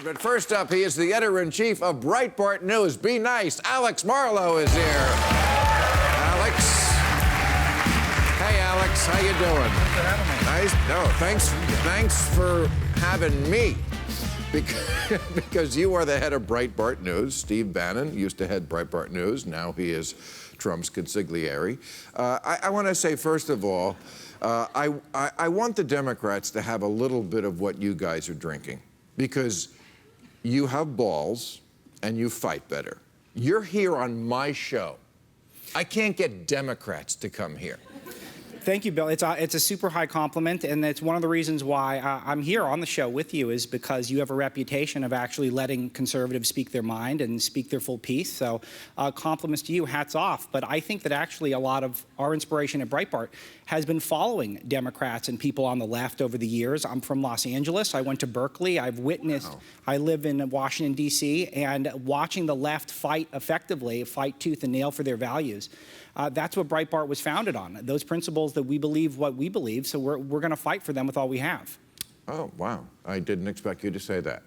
But first up, he is the editor-in-chief of Breitbart News. Be nice. Alex Marlow is here. Alex. Hey, Alex. How you doing? Thanks for having me. Nice. No, thanks for having me. Because you are the head of Breitbart News. Steve Bannon used to head Breitbart News. Now he is Trump's consigliere. I want to say, first of all, I want the Democrats to have a little bit of what you guys are drinking. Because you have balls and you fight better. You're here on my show. I can't get Democrats to come here. Thank you, Bill. It's a super high compliment, and it's one of the reasons why I'm here on the show with you is because you have a reputation of actually letting conservatives speak their mind and speak their full piece. So compliments to you, hats off. But I think that actually a lot of our inspiration at Breitbart has been following Democrats and people on the left over the years. I'm from Los Angeles. I went to Berkeley. I've witnessed, Wow. I live in Washington, D.C., and watching the left fight effectively, fight tooth and nail for their values. That's what Breitbart was founded on, those principles that we believe what we believe, so we're going to fight for them with all we have. Oh, wow. I didn't expect you to say that.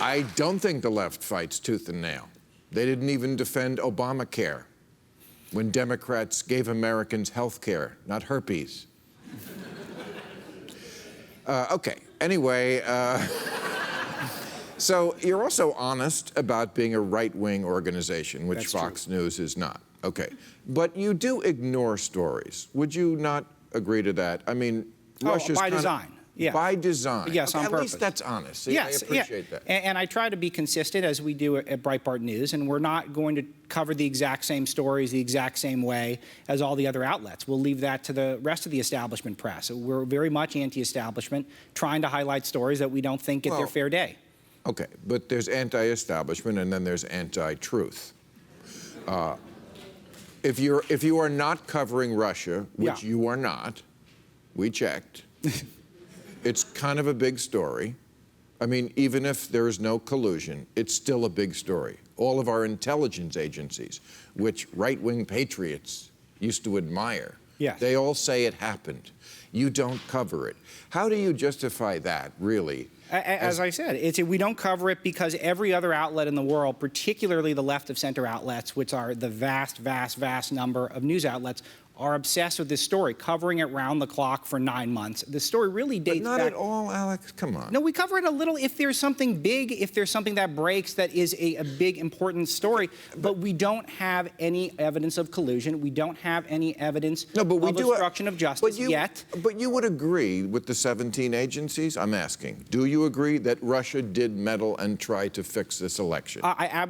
I don't think the left fights tooth and nail. They didn't even defend Obamacare when Democrats gave Americans health care, not herpes. Okay, anyway, so you're also honest about being a right-wing organization, which That's Fox true. News is not. Okay, but you do ignore stories. Would you not agree to that? I mean, Russia's by design. Yeah. By design. Yes, okay, on purpose. At least that's honest. See, Yes, I appreciate that. And I try to be consistent as we do at Breitbart News, and we're not going to cover the exact same stories the exact same way as all the other outlets. We'll leave that to the rest of the establishment press. We're very much anti-establishment, trying to highlight stories that we don't think get their fair day. Okay, but there's anti-establishment and then there's anti-truth. If you are not covering Russia, which you are not, we checked, it's kind of a big story. I mean, even if there is no collusion, it's still a big story. All of our intelligence agencies, which right-wing patriots used to admire, they all say it happened. You don't cover it. How do you justify that, really? As I said, we don't cover it because every other outlet in the world, particularly the left of center outlets, which are the vast, vast, vast number of news outlets, are obsessed with this story, covering it round the clock for 9 months. The story really dates back. But not at all, Alex. Come on. No, we cover it a little if there's something big, if there's something that breaks that is a big, important story. But we don't have any evidence of collusion. We don't have any evidence of obstruction of justice yet. But you would agree with the 17 agencies? I'm asking. Do you agree that Russia did meddle and try to fix this election?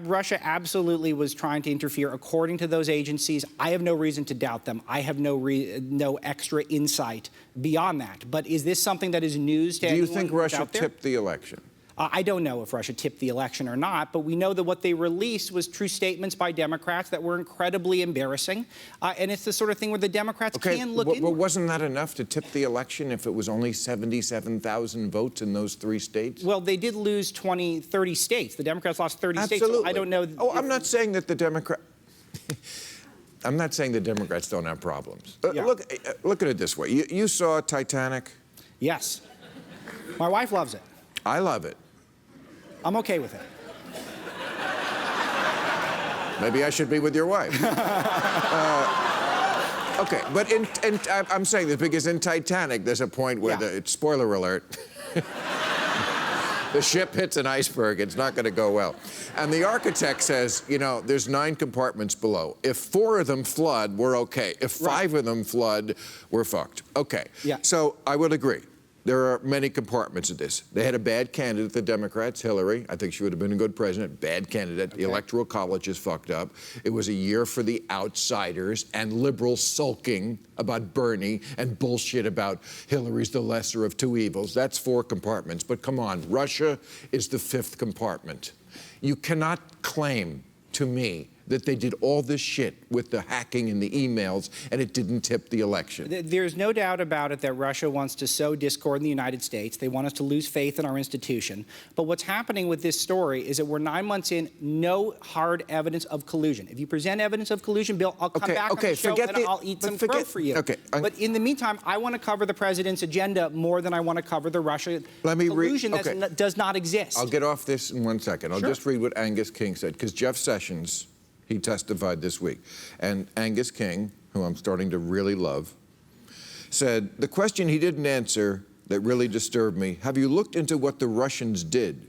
Russia absolutely was trying to interfere. According to those agencies, I have no reason to doubt them. I have no extra insight beyond that. But is this something that is news to anyone? Do you think Russia tipped the election? I don't know if Russia tipped the election or not, but we know that what they released was true statements by Democrats that were incredibly embarrassing. And it's the sort of thing where the Democrats can look into. Well, wasn't that enough to tip the election if it was only 77,000 votes in those 3 states? Well, they did lose 30 states. The Democrats lost 30 states. So I don't know. Oh, I'm not saying that the I'm not saying the Democrats don't have problems. Look at it this way. You saw Titanic? Yes. My wife loves it. I love it. I'm okay with it. Maybe I should be with your wife. Okay, but I'm saying this because in Titanic, there's a point where spoiler alert, the ship hits an iceberg. It's not going to go well. And the architect says, you know, there's 9 compartments below. If 4 of them flood, we're okay. If 5 of them flood, we're fucked. Okay. Yeah. So I would agree. There are many compartments of this. They had a bad candidate, the Democrats, Hillary. I think she would have been a good president. Bad candidate. The Electoral College is fucked up. It was a year for the outsiders and liberals sulking about Bernie and bullshit about Hillary's the lesser of 2 evils. That's 4 compartments. But come on, Russia is the 5th compartment. You cannot claim to me that they did all this shit with the hacking and the emails, and it didn't tip the election. There's no doubt about it that Russia wants to sow discord in the United States. They want us to lose faith in our institution. But what's happening with this story is that we're 9 months in, no hard evidence of collusion. If you present evidence of collusion, Bill, I'll come back on the show and I'll eat some crow for you. But in the meantime, I want to cover the president's agenda more than I want to cover the Russia collusion that does not exist. I'll get off this in 1 second. I'll just read what Angus King said, because Jeff Sessions, he testified this week. And Angus King, who I'm starting to really love, said, the question he didn't answer that really disturbed me, have you looked into what the Russians did?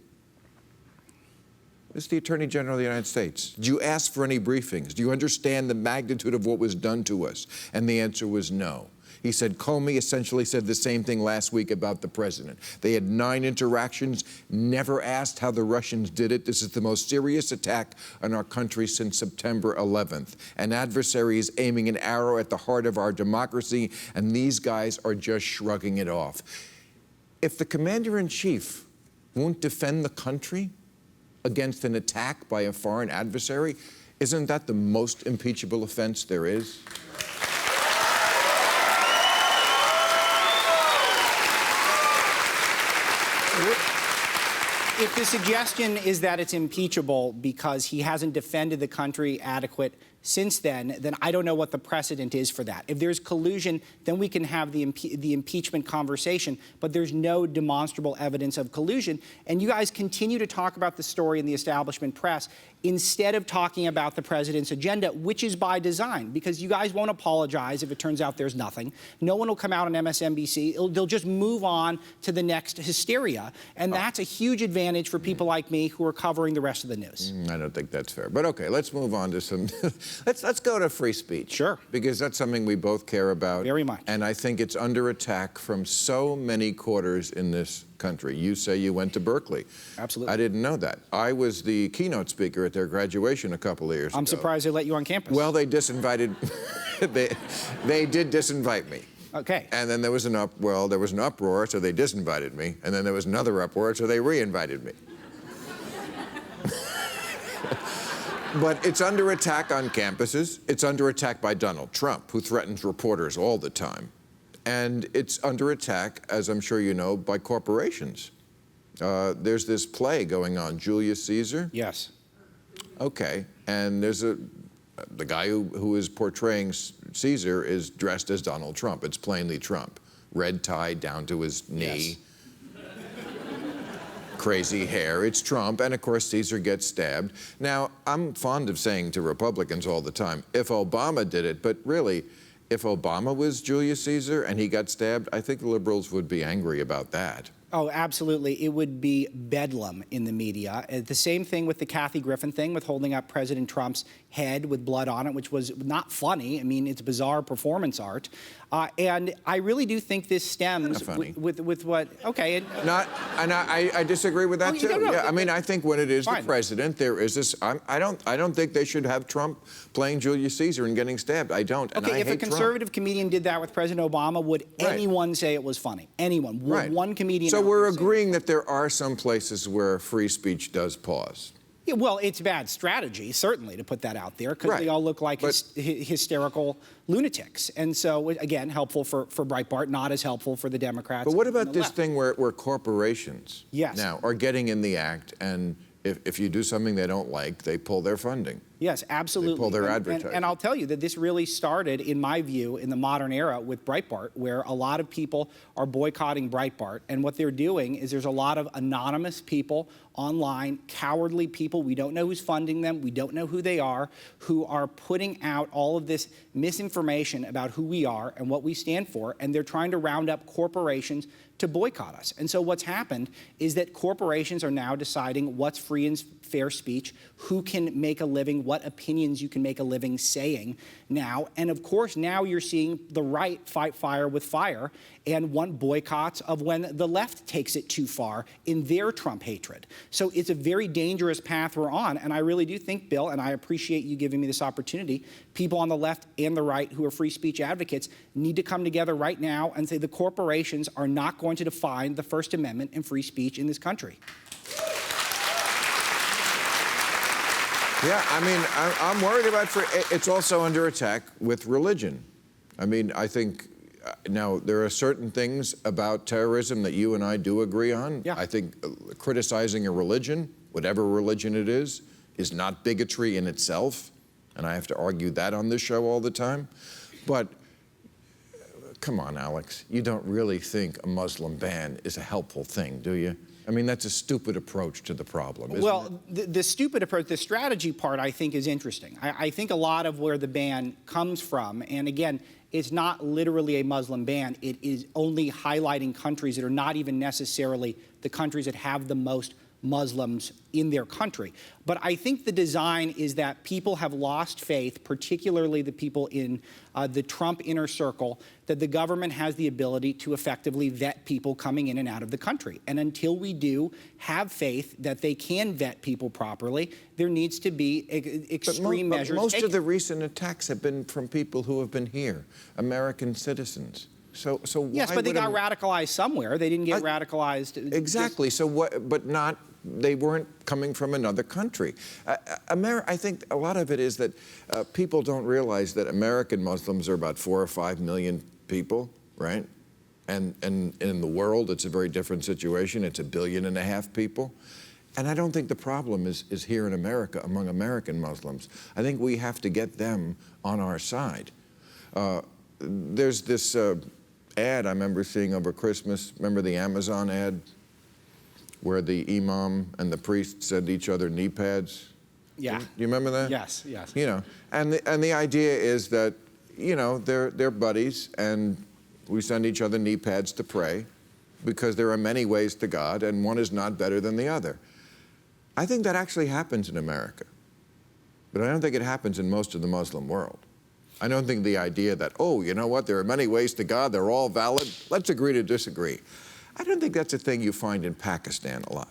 This is the Attorney General of the United States. Did you ask for any briefings? Do you understand the magnitude of what was done to us? And the answer was no. He said Comey essentially said the same thing last week about the president. They had 9 interactions, never asked how the Russians did it. This is the most serious attack on our country since September 11th. An adversary is aiming an arrow at the heart of our democracy, and these guys are just shrugging it off. If the commander-in-chief won't defend the country against an attack by a foreign adversary, isn't that the most impeachable offense there is? If the suggestion is that it's impeachable because he hasn't defended the country adequate since then I don't know what the precedent is for that. If there's collusion, then we can have the impeachment conversation, but there's no demonstrable evidence of collusion. And you guys continue to talk about the story in the establishment press instead of talking about the president's agenda, which is by design, because you guys won't apologize if it turns out there's nothing. No one will come out on MSNBC. They'll just move on to the next hysteria, and that's a huge advantage for people like me who are covering the rest of the news. I don't think that's fair. But okay, let's move on to some... Let's go to free speech. Sure. Because that's something we both care about. Very much. And I think it's under attack from so many quarters in this country. You say you went to Berkeley. Absolutely. I didn't know that. I was the keynote speaker at their graduation a couple of years ago. I'm surprised they let you on campus. Well, they disinvited... they did disinvite me. Okay. And then there was an uproar, so they disinvited me. And then there was another uproar, so they re-invited me. But it's under attack on campuses. It's under attack by Donald Trump, who threatens reporters all the time. And it's under attack, as I'm sure you know, by corporations. There's this play going on, Julius Caesar. Yes. Okay. And there's the guy who is portraying Caesar is dressed as Donald Trump. It's plainly Trump. Red tie down to his knee. Yes. Crazy hair. It's Trump, and of course Caesar gets stabbed. Now, I'm fond of saying to Republicans all the time, if Obama did it, but really, if Obama was Julius Caesar and he got stabbed, I think the liberals would be angry about that. Oh, absolutely. It would be bedlam in the media. The same thing with the Kathy Griffin thing, with holding up President Trump's head with blood on it, which was not funny. I mean, it's bizarre performance art. And I really do think this stems with what, okay. I disagree with that, too. No. Yeah, I mean, I think when it is the president, there is this, I don't think they should have Trump playing Julius Caesar and getting stabbed. I don't, and I hate Trump. Okay, if a conservative comedian did that with President Obama, would anyone say it was funny? Anyone? Would one comedian... So we're agreeing that there are some places where free speech does pause. Yeah, well, it's bad strategy, certainly, to put that out there, because they all look like hysterical lunatics. And so, again, helpful for Breitbart, not as helpful for the Democrats. But what about this thing where corporations now are getting in the act, and if you do something they don't like, they pull their funding? Yes, absolutely. They pull their advertising. And I'll tell you that this really started, in my view, in the modern era with Breitbart, where a lot of people are boycotting Breitbart. And what they're doing is there's a lot of anonymous people online, cowardly people, we don't know who's funding them, we don't know who they are, who are putting out all of this misinformation about who we are and what we stand for, and they're trying to round up corporations to boycott us. And so what's happened is that corporations are now deciding what's free and fair speech, who can make a living, what opinions you can make a living saying now. And of course, now you're seeing the right fight fire with fire and want boycotts of when the left takes it too far in their Trump hatred. So it's a very dangerous path we're on. And I really do think, Bill, and I appreciate you giving me this opportunity, people on the left and the right who are free speech advocates need to come together right now and say the corporations are not going to define the First Amendment and free speech in this country. Yeah, I mean, I'm worried about it's also under attack with religion. I mean, I think now there are certain things about terrorism that you and I do agree on. Yeah. I think criticizing a religion, whatever religion it is not bigotry in itself, and I have to argue that on this show all the time. But come on, Alex, you don't really think a Muslim ban is a helpful thing, do you? I mean, that's a stupid approach to the problem, isn't it? Well, the stupid approach, the strategy part, I think is interesting. I think a lot of where the ban comes from, and again, it's not literally a Muslim ban. It is only highlighting countries that are not even necessarily the countries that have the most Muslims in their country. But I think the design is that people have lost faith, particularly the people in the Trump inner circle, that the government has the ability to effectively vet people coming in and out of the country. And until we do have faith that they can vet people properly, there needs to be extreme measures Most taken. of the recent attacks have been from people who have been here, American citizens. So why Yes, but they would got radicalized somewhere. They didn't get radicalized. Exactly. So what? But not. They weren't coming from another country. I think a lot of it is that people don't realize that American Muslims are about 4 or 5 million people, right? And in the world, it's a very different situation. It's 1.5 billion people. And I don't think the problem is here in America among American Muslims. I think we have to get them on our side. There's this ad I remember seeing over Christmas. Remember the Amazon ad? Where the imam and the priest send each other knee pads. Yeah. Do you remember that? Yes, yes. You know, and the idea is that, you know, they're buddies, and we send each other knee pads to pray, because there are many ways to God, and one is not better than the other. I think that actually happens in America, but I don't think it happens in most of the Muslim world. I don't think the idea that, oh, you know what, there are many ways to God, they're all valid, let's agree to disagree. I don't think that's a thing you find in Pakistan a lot.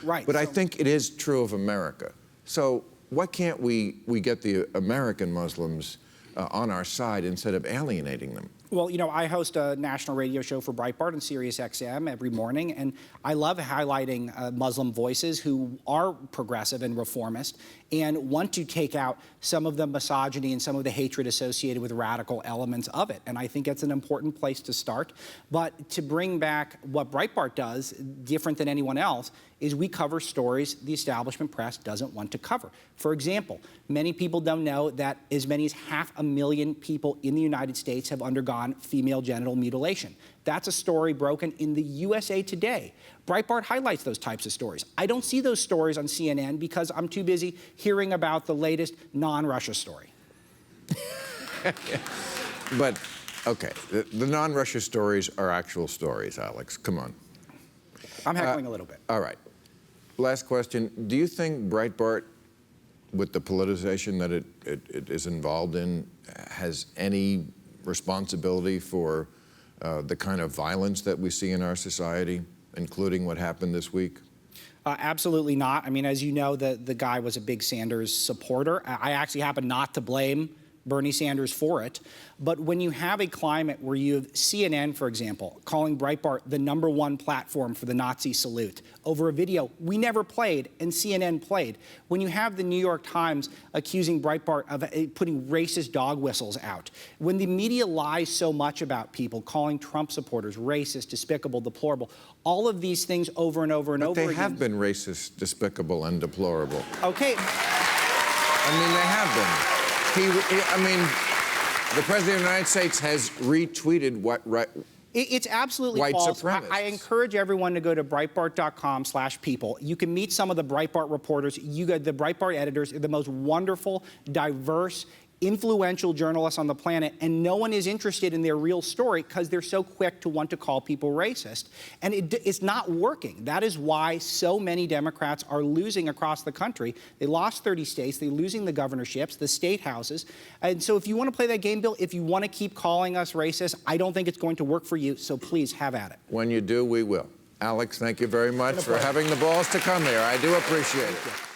Right. But I think it is true of America. So why can't we get the American Muslims on our side instead of alienating them? Well, you know, I host a national radio show for Breitbart and Sirius XM every morning, and I love highlighting Muslim voices who are progressive and reformist and want to take out some of the misogyny and some of the hatred associated with radical elements of it. And I think it's an important place to start. But to bring back what Breitbart does, different than anyone else, is we cover stories the establishment press doesn't want to cover. For example, many people don't know that as many as 500,000 people in the United States have undergone female genital mutilation. That's a story broken in the USA Today. Breitbart highlights those types of stories. I don't see those stories on CNN because I'm too busy hearing about the latest non-Russia story. But, okay, the non-Russia stories are actual stories, Alex. Come on. I'm heckling a little bit. All right. Last question. Do you think Breitbart, with the politicization that it is involved in, has any responsibility for the kind of violence that we see in our society, including what happened this week? Absolutely not. I mean, as you know, the guy was a big Sanders supporter. I actually happen not to blame Bernie Sanders for it. But when you have a climate where you have CNN, for example, calling Breitbart the #1 platform for the Nazi salute over a video we never played and CNN played, when you have the New York Times accusing Breitbart of putting racist dog whistles out, when the media lies so much about people, calling Trump supporters racist, despicable, deplorable, all of these things over and over and over again. But they have been racist, despicable, and deplorable. Okay. I mean, they have been. I mean, the President of the United States has retweeted It's absolutely white false. supremacists. I encourage everyone to go to Breitbart.com/people. You can meet some of the Breitbart reporters. The Breitbart editors are the most wonderful, diverse, influential journalists on the planet, and no one is interested in their real story because they're so quick to want to call people racist. And it's not working. That is why so many Democrats are losing across the country. They lost 30 states. They're losing the governorships, the state houses. And so if you want to play that game, Bill, if you want to keep calling us racist, I don't think it's going to work for you. So please have at it. When you do, we will. Alex, thank you very much for having the balls to come here. I do appreciate it.